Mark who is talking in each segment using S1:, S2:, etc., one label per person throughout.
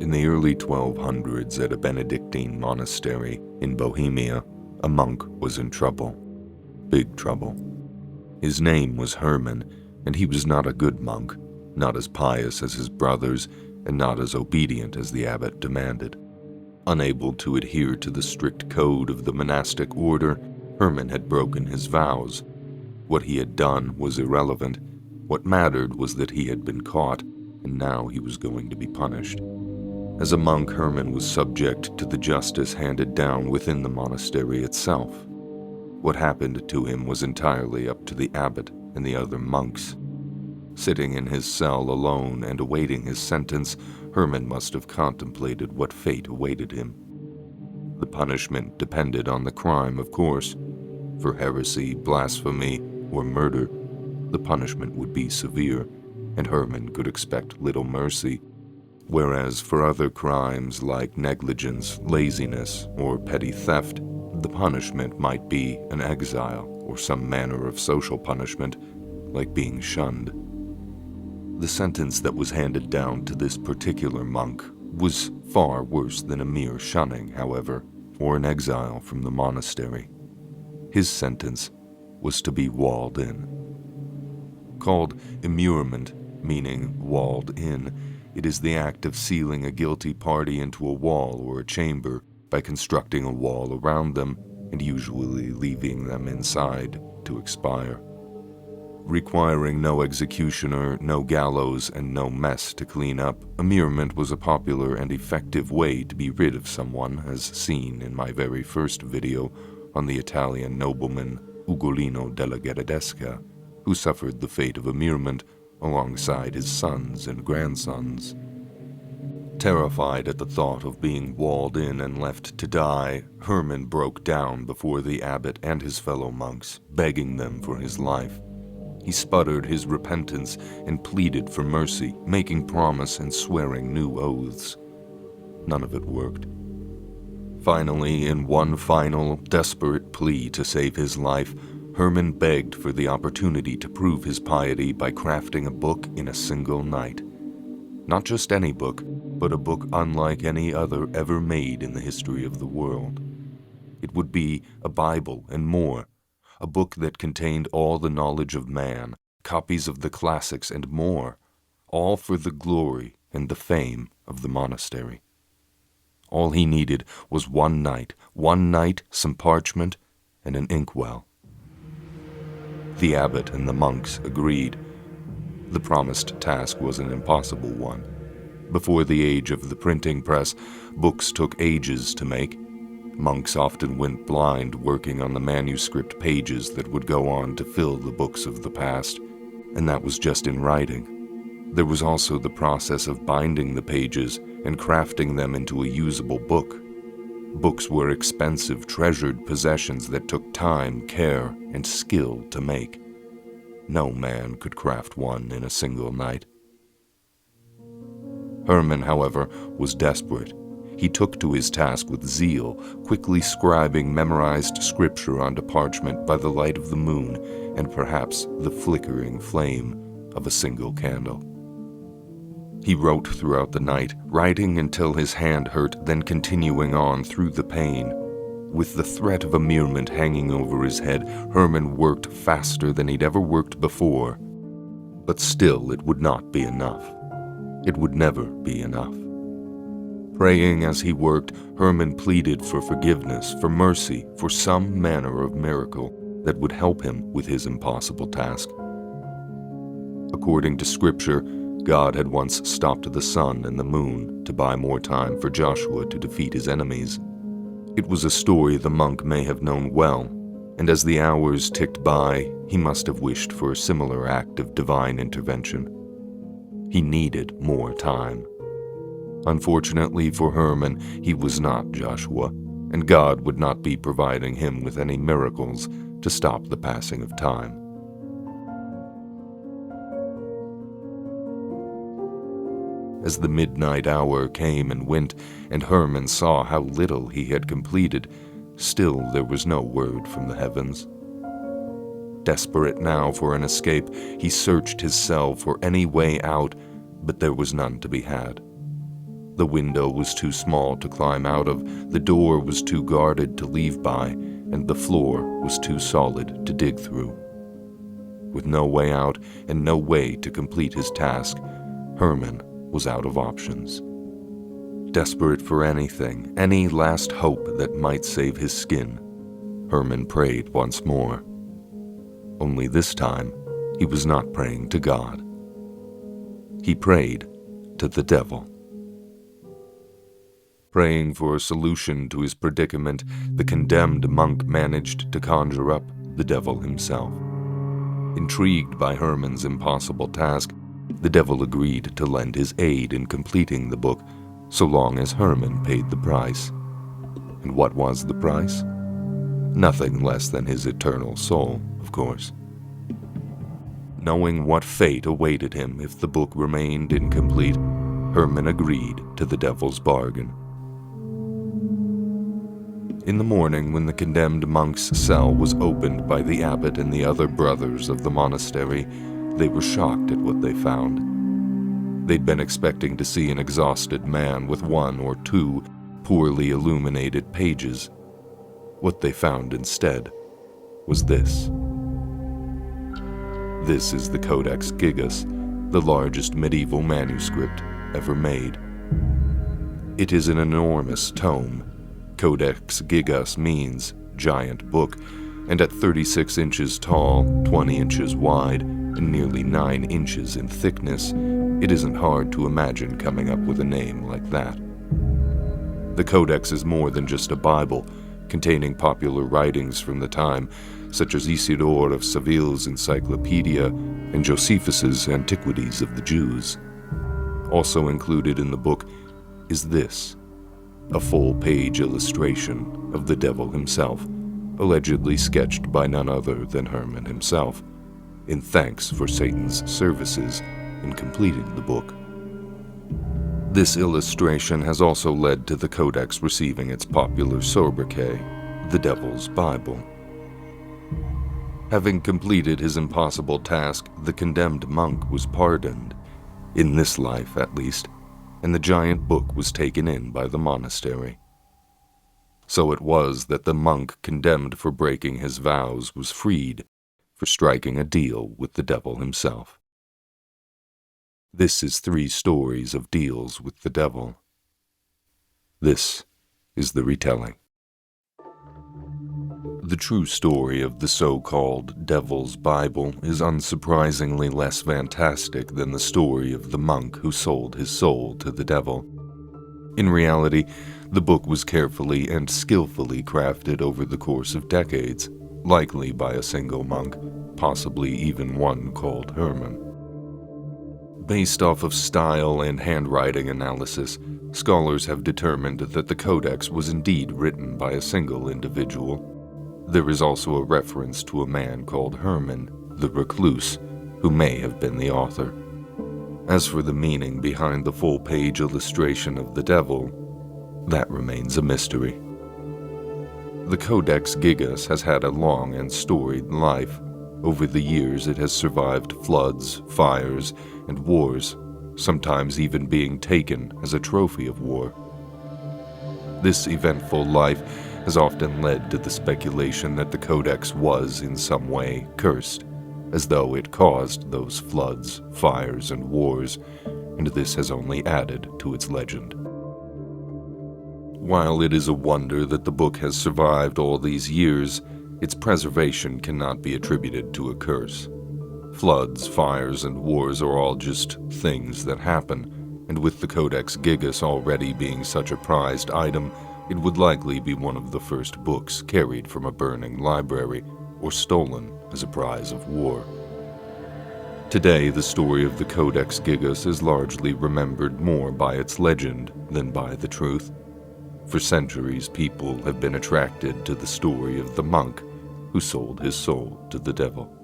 S1: In the early 1200s, at a Benedictine monastery in Bohemia, a monk was in trouble. Big trouble. His name was Herman, and he was not a good monk, not as pious as his brothers, and not as obedient as the abbot demanded. Unable to adhere to the strict code of the monastic order, Herman had broken his vows. What he had done was irrelevant. What mattered was that he had been caught, and now he was going to be punished. As a monk, Herman was subject to the justice handed down within the monastery itself. What happened to him was entirely up to the abbot and the other monks. Sitting in his cell alone and awaiting his sentence, Herman must have contemplated what fate awaited him. The punishment depended on the crime, of course. For heresy, blasphemy, or murder, the punishment would be severe, and Herman could expect little mercy. Whereas for other crimes like negligence, laziness, or petty theft, the punishment might be an exile or some manner of social punishment, like being shunned. The sentence that was handed down to this particular monk was far worse than a mere shunning, however, or an exile from the monastery. His sentence was to be walled in. Called immurement, meaning walled in, it is the act of sealing a guilty party into a wall or a chamber by constructing a wall around them and usually leaving them inside to expire. Requiring no executioner, no gallows, and no mess to clean up, immurement was a popular and effective way to be rid of someone, as seen in my very first video on the Italian nobleman Ugolino della Gherardesca, who suffered the fate of immurement alongside his sons and grandsons. Terrified at the thought of being walled in and left to die, Herman broke down before the abbot and his fellow monks, begging them for his life. He sputtered his repentance and pleaded for mercy, making promise and swearing new oaths. None of it worked. Finally, in one final, desperate plea to save his life, Herman begged for the opportunity to prove his piety by crafting a book in a single night. Not just any book, but a book unlike any other ever made in the history of the world. It would be a Bible and more, a book that contained all the knowledge of man, copies of the classics and more, all for the glory and the fame of the monastery. All he needed was one night, some parchment, and an inkwell. The abbot and the monks agreed. The promised task was an impossible one. Before the age of the printing press, books took ages to make. Monks often went blind working on the manuscript pages that would go on to fill the books of the past, and that was just in writing. There was also the process of binding the pages and crafting them into a usable book. Books were expensive, treasured possessions that took time, care, and skill to make. No man could craft one in a single night. Herman, however, was desperate. He took to his task with zeal, quickly scribing memorized scripture onto parchment by the light of the moon and perhaps the flickering flame of a single candle. He wrote throughout the night, writing until his hand hurt, then continuing on through the pain. With the threat of immurement hanging over his head, Herman worked faster than he'd ever worked before. But still, it would not be enough. It would never be enough. Praying as he worked, Herman pleaded for forgiveness, for mercy, for some manner of miracle that would help him with his impossible task. According to Scripture, God had once stopped the sun and the moon to buy more time for Joshua to defeat his enemies. It was a story the monk may have known well, and as the hours ticked by, he must have wished for a similar act of divine intervention. He needed more time. Unfortunately for Herman, he was not Joshua, and God would not be providing him with any miracles to stop the passing of time. As the midnight hour came and went, and Herman saw how little he had completed, still there was no word from the heavens. Desperate now for an escape, he searched his cell for any way out, but there was none to be had. The window was too small to climb out of, the door was too guarded to leave by, and the floor was too solid to dig through. With no way out and no way to complete his task, Herman was out of options. Desperate for anything, any last hope that might save his skin, Herman prayed once more. Only this time, he was not praying to God. He prayed to the devil. Praying for a solution to his predicament, the condemned monk managed to conjure up the devil himself. Intrigued by Herman's impossible task, the devil agreed to lend his aid in completing the book, so long as Herman paid the price. And what was the price? Nothing less than his eternal soul, of course. Knowing what fate awaited him if the book remained incomplete, Herman agreed to the devil's bargain. In the morning, when the condemned monk's cell was opened by the abbot and the other brothers of the monastery, they were shocked at what they found. They'd been expecting to see an exhausted man with one or two poorly illuminated pages. What they found instead was this. This is the Codex Gigas, the largest medieval manuscript ever made. It is an enormous tome. Codex Gigas means giant book, and at 36 inches tall, 20 inches wide, and nearly 9 inches in thickness, it isn't hard to imagine coming up with a name like that. The Codex is more than just a Bible, containing popular writings from the time, such as Isidore of Seville's Encyclopedia and Josephus's Antiquities of the Jews. Also included in the book is this, a full-page illustration of the devil himself, allegedly sketched by none other than Herman himself, in thanks for Satan's services in completing the book. This illustration has also led to the Codex receiving its popular sobriquet, the Devil's Bible. Having completed his impossible task, the condemned monk was pardoned, in this life at least, and the giant book was taken in by the monastery. So it was that the monk condemned for breaking his vows was freed for striking a deal with the devil himself. This is 3 stories of deals with the devil. This is the retelling. The true story of the so-called Devil's Bible is unsurprisingly less fantastic than the story of the monk who sold his soul to the devil. In reality, the book was carefully and skillfully crafted over the course of decades, likely by a single monk, possibly even one called Herman. Based off of style and handwriting analysis, scholars have determined that the Codex was indeed written by a single individual. There is also a reference to a man called Herman, the recluse, who may have been the author. As for the meaning behind the full-page illustration of the devil, that remains a mystery. The Codex Gigas has had a long and storied life. Over the years, it has survived floods, fires, and wars, sometimes even being taken as a trophy of war. This eventful life has often led to the speculation that the Codex was, in some way, cursed, as though it caused those floods, fires, and wars, and this has only added to its legend. While it is a wonder that the book has survived all these years, its preservation cannot be attributed to a curse. Floods, fires, and wars are all just things that happen, and with the Codex Gigas already being such a prized item, it would likely be one of the first books carried from a burning library or stolen as a prize of war. Today, the story of the Codex Gigas is largely remembered more by its legend than by the truth. For centuries, people have been attracted to the story of the monk who sold his soul to the devil.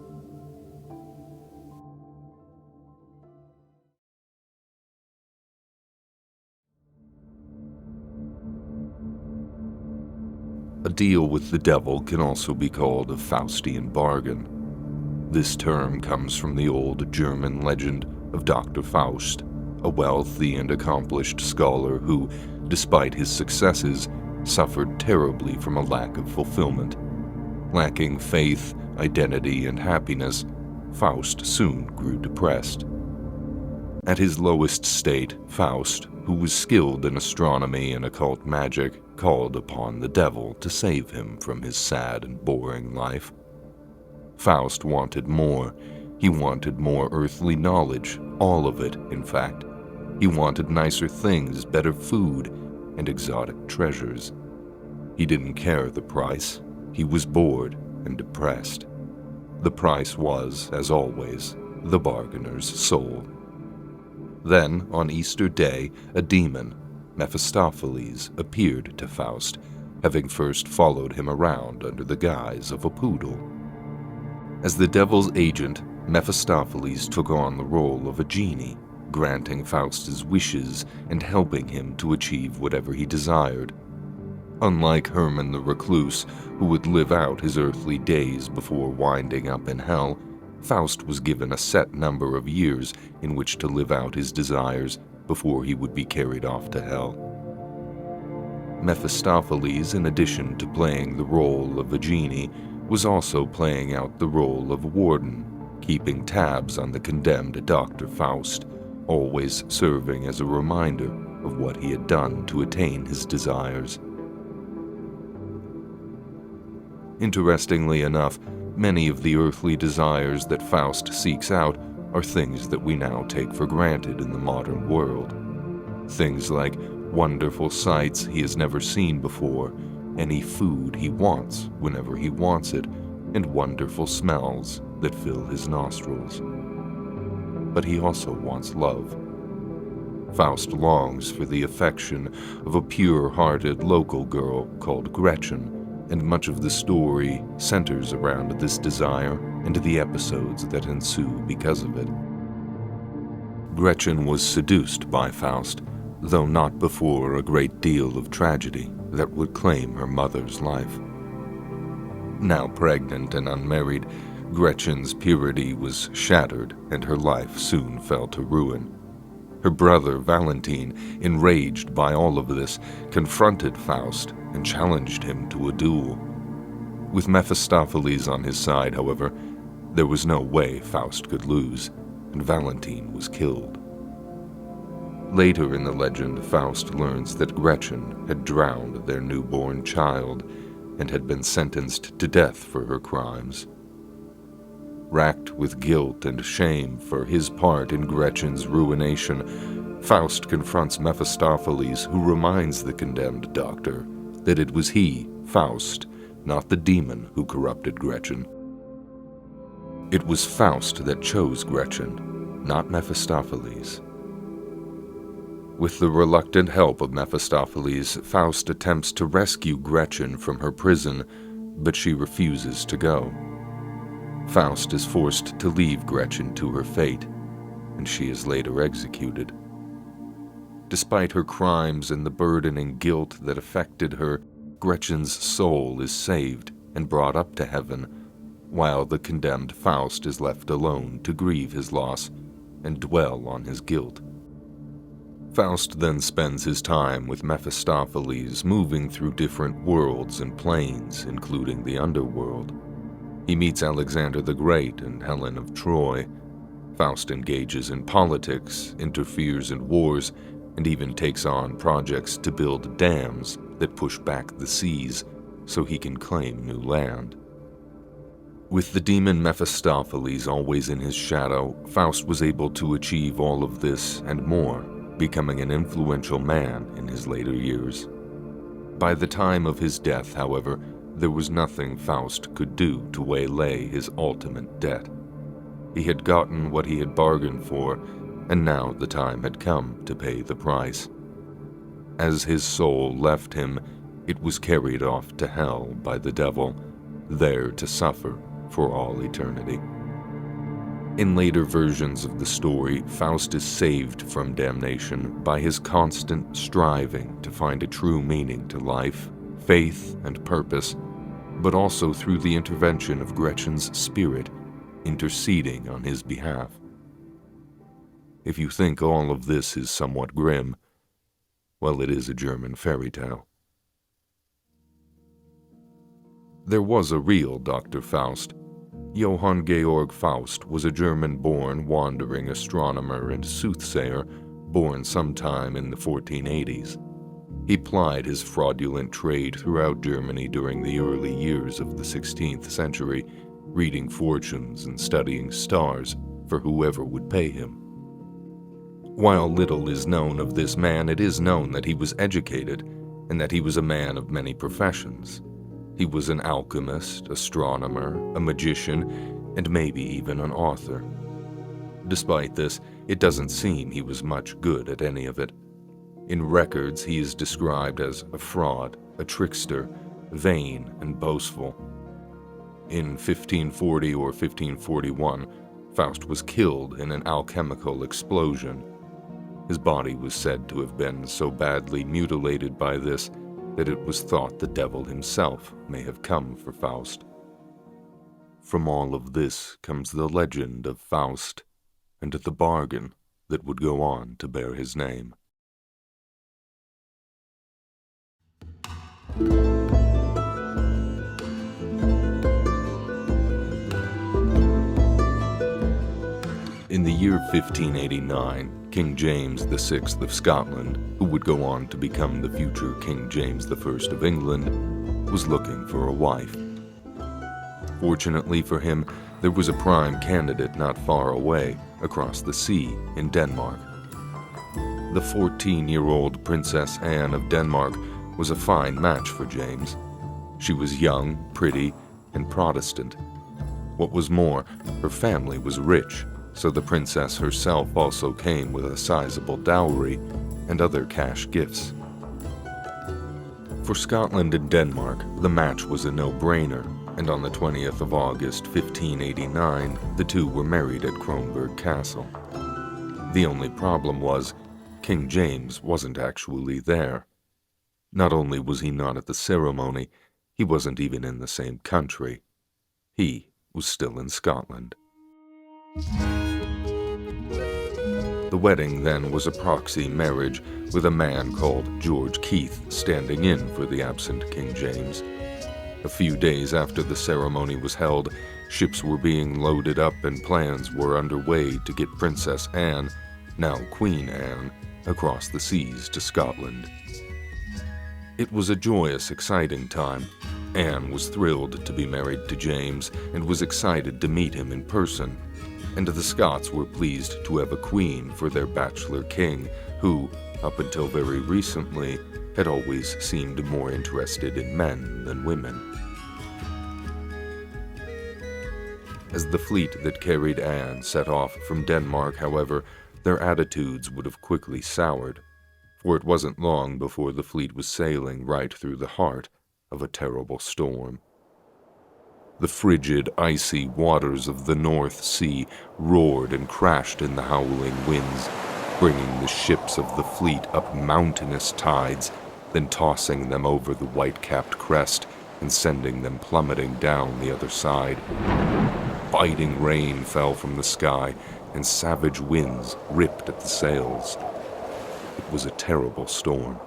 S1: A deal with the devil can also be called a Faustian bargain. This term comes from the old German legend of Dr. Faust, a wealthy and accomplished scholar who, despite his successes, suffered terribly from a lack of fulfillment. Lacking faith, identity, and happiness, Faust soon grew depressed. At his lowest state, Faust, who was skilled in astronomy and occult magic, called upon the devil to save him from his sad and boring life. Faust wanted more. He wanted more earthly knowledge, all of it, in fact. He wanted nicer things, better food, and exotic treasures. He didn't care the price. He was bored and depressed. The price was, as always, the bargainer's soul. Then, on Easter Day, a demon, Mephistopheles, appeared to Faust, having first followed him around under the guise of a poodle. As the devil's agent, Mephistopheles took on the role of a genie, granting Faust's wishes and helping him to achieve whatever he desired. Unlike Herman the Recluse, who would live out his earthly days before winding up in hell, Faust was given a set number of years in which to live out his desires before he would be carried off to hell. Mephistopheles, in addition to playing the role of a genie, was also playing out the role of a warden, keeping tabs on the condemned Dr. Faust, always serving as a reminder of what he had done to attain his desires. Interestingly enough, many of the earthly desires that Faust seeks out are things that we now take for granted in the modern world. Things like wonderful sights he has never seen before, any food he wants whenever he wants it, and wonderful smells that fill his nostrils. But he also wants love. Faust longs for the affection of a pure-hearted local girl called Gretchen, and much of the story centers around this desire and the episodes that ensue because of it. Gretchen was seduced by Faust, though not before a great deal of tragedy that would claim her mother's life. Now pregnant and unmarried, Gretchen's purity was shattered and her life soon fell to ruin. Her brother Valentine, enraged by all of this, confronted Faust and challenged him to a duel. With Mephistopheles on his side, however, there was no way Faust could lose, and Valentine was killed. Later in the legend, Faust learns that Gretchen had drowned their newborn child and had been sentenced to death for her crimes. Racked with guilt and shame for his part in Gretchen's ruination, Faust confronts Mephistopheles, who reminds the condemned doctor that it was he, Faust, not the demon, who corrupted Gretchen. It was Faust that chose Gretchen, not Mephistopheles. With the reluctant help of Mephistopheles, Faust attempts to rescue Gretchen from her prison, but she refuses to go. Faust is forced to leave Gretchen to her fate, and she is later executed. Despite her crimes and the burdening guilt that affected her, Gretchen's soul is saved and brought up to heaven, while the condemned Faust is left alone to grieve his loss and dwell on his guilt. Faust then spends his time with Mephistopheles, moving through different worlds and planes, including the underworld. He meets Alexander the Great and Helen of Troy. Faust engages in politics, interferes in wars, and even takes on projects to build dams that push back the seas so he can claim new land. With the demon Mephistopheles always in his shadow, Faust was able to achieve all of this and more, becoming an influential man in his later years. By the time of his death, however, there was nothing Faust could do to waylay his ultimate debt. He had gotten what he had bargained for, and now the time had come to pay the price. As his soul left him, it was carried off to hell by the devil, there to suffer for all eternity. In later versions of the story, Faust is saved from damnation by his constant striving to find a true meaning to life, faith, and purpose, but also through the intervention of Gretchen's spirit, interceding on his behalf. If you think all of this is somewhat grim, well, it is a German fairy tale. There was a real Dr. Faust. Johann Georg Faust was a German-born wandering astronomer and soothsayer born sometime in the 1480s. He plied his fraudulent trade throughout Germany during the early years of the 16th century, reading fortunes and studying stars for whoever would pay him. While little is known of this man, it is known that he was educated and that he was a man of many professions. He was an alchemist, astronomer, a magician, and maybe even an author. Despite this, it doesn't seem he was much good at any of it. In records, he is described as a fraud, a trickster, vain, and boastful. In 1540 or 1541, Faust was killed in an alchemical explosion. His body was said to have been so badly mutilated by this that it was thought the devil himself may have come for Faust. From all of this comes the legend of Faust and the bargain that would go on to bear his name. In the year 1589, King James VI of Scotland, who would go on to become the future King James I of England, was looking for a wife. Fortunately for him, there was a prime candidate not far away, across the sea in Denmark. The 14-year-old Princess Anne of Denmark was a fine match for James. She was young, pretty, and Protestant. What was more, her family was rich, so the princess herself also came with a sizable dowry and other cash gifts. For Scotland and Denmark, the match was a no-brainer, and on the 20th of August 1589, the two were married at Kronborg Castle. The only problem was, King James wasn't actually there. Not only was he not at the ceremony, he wasn't even in the same country. He was still in Scotland. The wedding then was a proxy marriage with a man called George Keith standing in for the absent King James. A few days after the ceremony was held, ships were being loaded up and plans were underway to get Princess Anne, now Queen Anne, across the seas to Scotland. It was a joyous, exciting time. Anne was thrilled to be married to James and was excited to meet him in person. And the Scots were pleased to have a queen for their bachelor king, who, up until very recently, had always seemed more interested in men than women. As the fleet that carried Anne set off from Denmark, however, their attitudes would have quickly soured, for it wasn't long before the fleet was sailing right through the heart of a terrible storm. The frigid, icy waters of the North Sea roared and crashed in the howling winds, bringing the ships of the fleet up mountainous tides, then tossing them over the white-capped crest and sending them plummeting down the other side. Biting rain fell from the sky, and savage winds ripped at the sails. It was a terrible storm.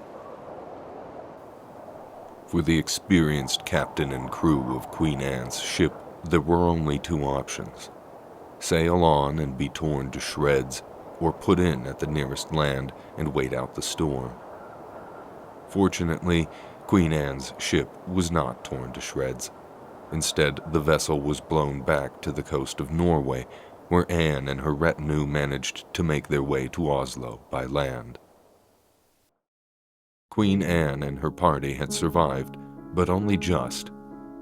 S1: For the experienced captain and crew of Queen Anne's ship, there were only two options: sail on and be torn to shreds, or put in at the nearest land and wait out the storm. Fortunately, Queen Anne's ship was not torn to shreds. Instead, the vessel was blown back to the coast of Norway, where Anne and her retinue managed to make their way to Oslo by land. Queen Anne and her party had survived, but only just.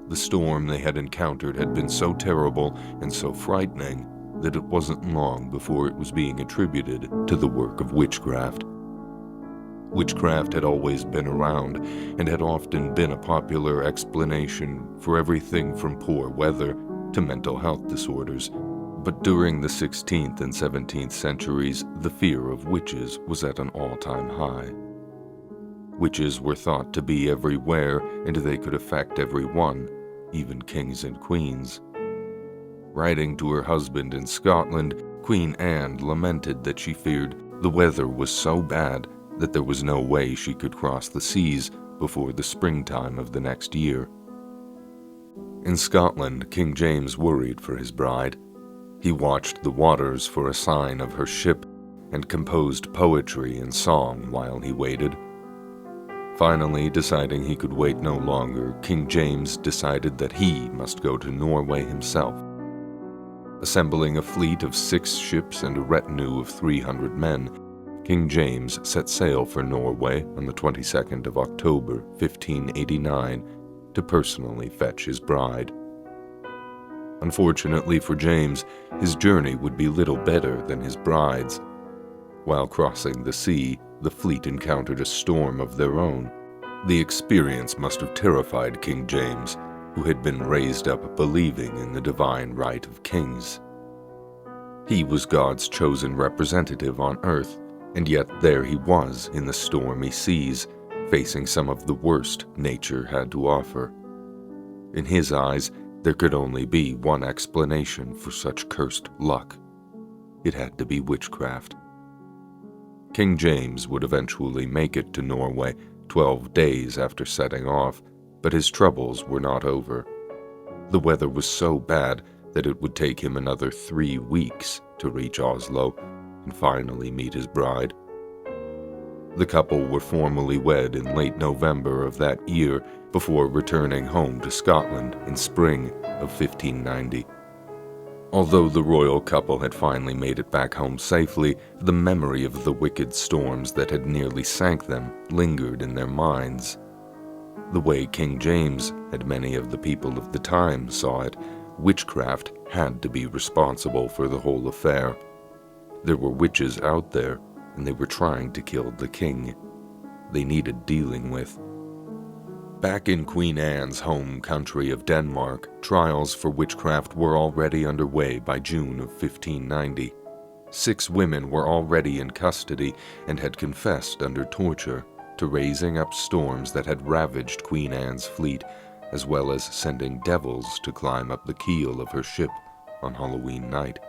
S1: The storm they had encountered had been so terrible and so frightening that it wasn't long before it was being attributed to the work of witchcraft. Witchcraft had always been around and had often been a popular explanation for everything from poor weather to mental health disorders. But during the 16th and 17th centuries, the fear of witches was at an all-time high. Witches were thought to be everywhere, and they could affect everyone, even kings and queens. Writing to her husband in Scotland, Queen Anne lamented that she feared the weather was so bad that there was no way she could cross the seas before the springtime of the next year. In Scotland, King James worried for his bride. He watched the waters for a sign of her ship and composed poetry and song while he waited. Finally, deciding he could wait no longer, King James decided that he must go to Norway himself. Assembling a fleet of 6 ships and a retinue of 300 men, King James set sail for Norway on the 22nd of October, 1589, to personally fetch his bride. Unfortunately for James, his journey would be little better than his bride's. While crossing the sea, the fleet encountered a storm of their own. The experience must have terrified King James, who had been raised up believing in the divine right of kings. He was God's chosen representative on earth, and yet there he was in the stormy seas, facing some of the worst nature had to offer. In his eyes, there could only be one explanation for such cursed luck. It had to be witchcraft. King James would eventually make it to Norway 12 days after setting off, but his troubles were not over. The weather was so bad that it would take him another 3 weeks to reach Oslo and finally meet his bride. The couple were formally wed in late November of that year before returning home to Scotland in spring of 1590. Although the royal couple had finally made it back home safely, the memory of the wicked storms that had nearly sank them lingered in their minds. The way King James and many of the people of the time saw it, witchcraft had to be responsible for the whole affair. There were witches out there, and they were trying to kill the king. They needed dealing with. Back in Queen Anne's home country of Denmark, trials for witchcraft were already underway by June of 1590. 6 women were already in custody and had confessed under torture to raising up storms that had ravaged Queen Anne's fleet, as well as sending devils to climb up the keel of her ship on Halloween night.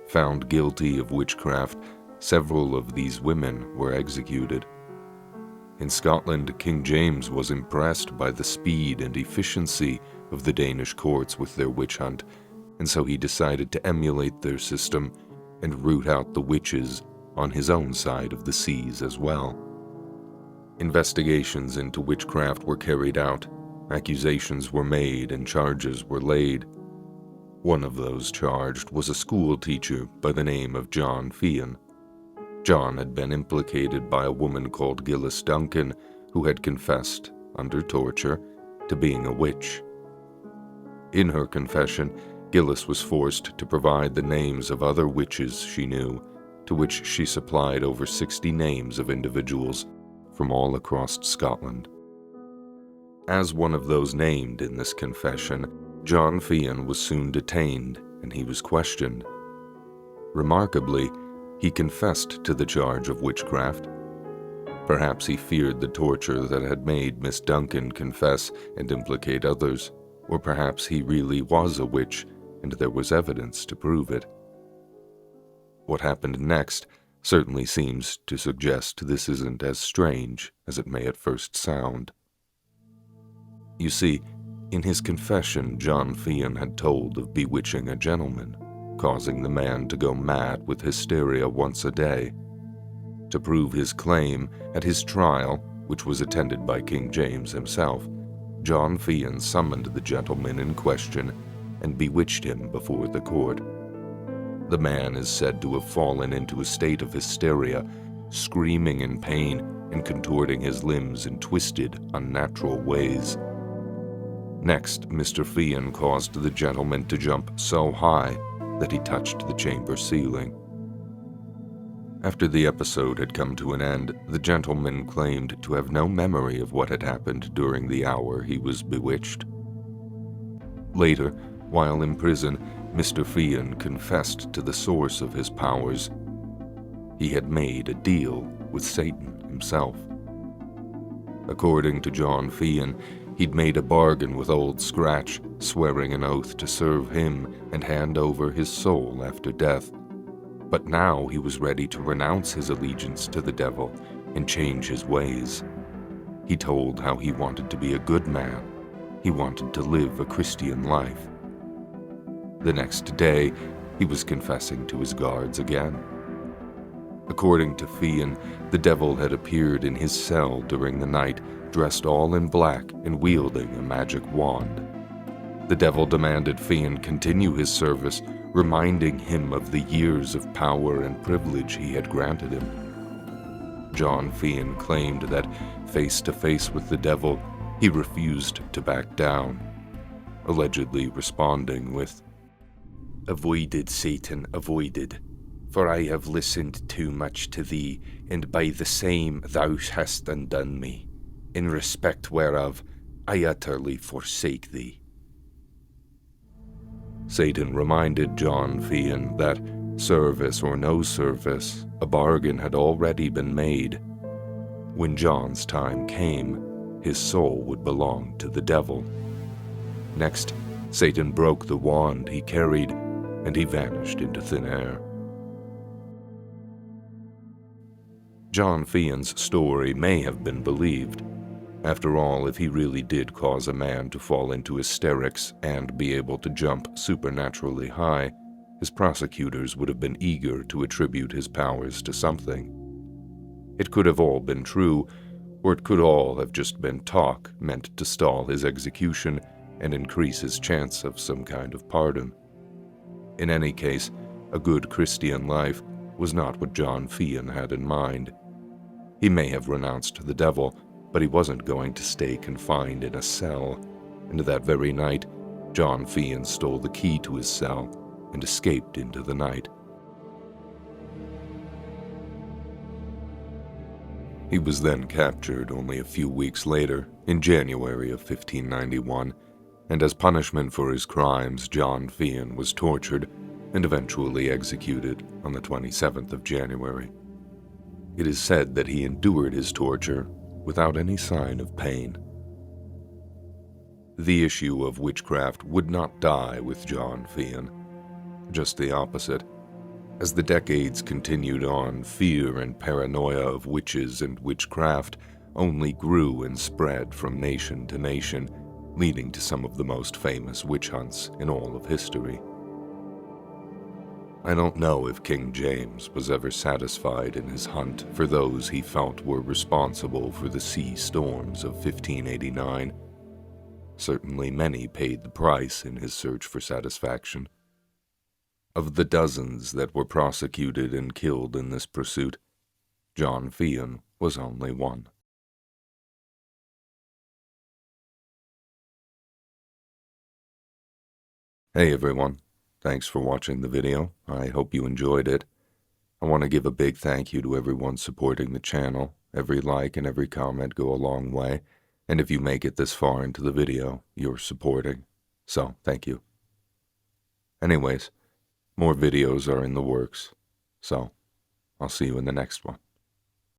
S1: Found guilty of witchcraft, several of these women were executed. In Scotland, King James was impressed by the speed and efficiency of the Danish courts with their witch hunt, and so he decided to emulate their system and root out the witches on his own side of the seas as well. Investigations into witchcraft were carried out, accusations were made, and charges were laid. One of those charged was a school teacher by the name of John Fian. John had been implicated by a woman called Gillis Duncan, who had confessed, under torture, to being a witch. In her confession, Gillis was forced to provide the names of other witches she knew, to which she supplied over 60 names of individuals from all across Scotland. As one of those named in this confession, John Fian was soon detained and he was questioned. Remarkably, he confessed to the charge of witchcraft. Perhaps he feared the torture that had made Miss Duncan confess and implicate others, or perhaps he really was a witch and there was evidence to prove it. What happened next certainly seems to suggest this isn't as strange as it may at first sound. You see, in his confession, John Fian had told of bewitching a gentleman, causing the man to go mad with hysteria once a day. To prove his claim, at his trial, which was attended by King James himself, John Fian summoned the gentleman in question and bewitched him before the court. The man is said to have fallen into a state of hysteria, screaming in pain and contorting his limbs in twisted, unnatural ways. Next, Mr. Fian caused the gentleman to jump so high that he touched the chamber ceiling. After the episode had come to an end, the gentleman claimed to have no memory of what had happened during the hour he was bewitched. Later, while in prison, Mr. Fian confessed to the source of his powers. He had made a deal with Satan himself. According to John Fian, He'd made a bargain with Old Scratch, swearing an oath to serve him and hand over his soul after death. But now he was ready to renounce his allegiance to the devil and change his ways. He told how he wanted to be a good man. He wanted to live a Christian life. The next day, he was confessing to his guards again. According to Fian, the devil had appeared in his cell during the night, dressed all in black and wielding a magic wand. The devil demanded Fian continue his service, reminding him of the years of power and privilege he had granted him. John Fian claimed that, face to face with the devil, he refused to back down, allegedly responding with, "Avoided, Satan, avoided, for I have listened too much to thee, and by the same thou hast undone me, in respect whereof I utterly forsake thee." Satan reminded John Fian that, service or no service, a bargain had already been made. When John's time came, his soul would belong to the devil. Next, Satan broke the wand he carried, and he vanished into thin air. John Fian's story may have been believed. After all, if he really did cause a man to fall into hysterics and be able to jump supernaturally high, his prosecutors would have been eager to attribute his powers to something. It could have all been true, or it could all have just been talk meant to stall his execution and increase his chance of some kind of pardon. In any case, a good Christian life was not what John Fian had in mind. He may have renounced the devil, but he wasn't going to stay confined in a cell, and that very night, John Fian stole the key to his cell and escaped into the night. He was then captured only a few weeks later, in January of 1591, and as punishment for his crimes, John Fian was tortured and eventually executed on the 27th of January. It is said that he endured his torture without any sign of pain. The issue of witchcraft would not die with John Fian. Just the opposite. As the decades continued on, fear and paranoia of witches and witchcraft only grew and spread from nation to nation, leading to some of the most famous witch hunts in all of history. I don't know if King James was ever satisfied in his hunt for those he felt were responsible for the sea storms of 1589. Certainly many paid the price in his search for satisfaction. Of the dozens that were prosecuted and killed in this pursuit, John Fian was only one. Hey everyone. Thanks for watching the video. I hope you enjoyed it. I want to give a big thank you to everyone supporting the channel. Every like and every comment go a long way, and if you make it this far into the video, you're supporting. So, thank you. Anyways, more videos are in the works, so I'll see you in the next one.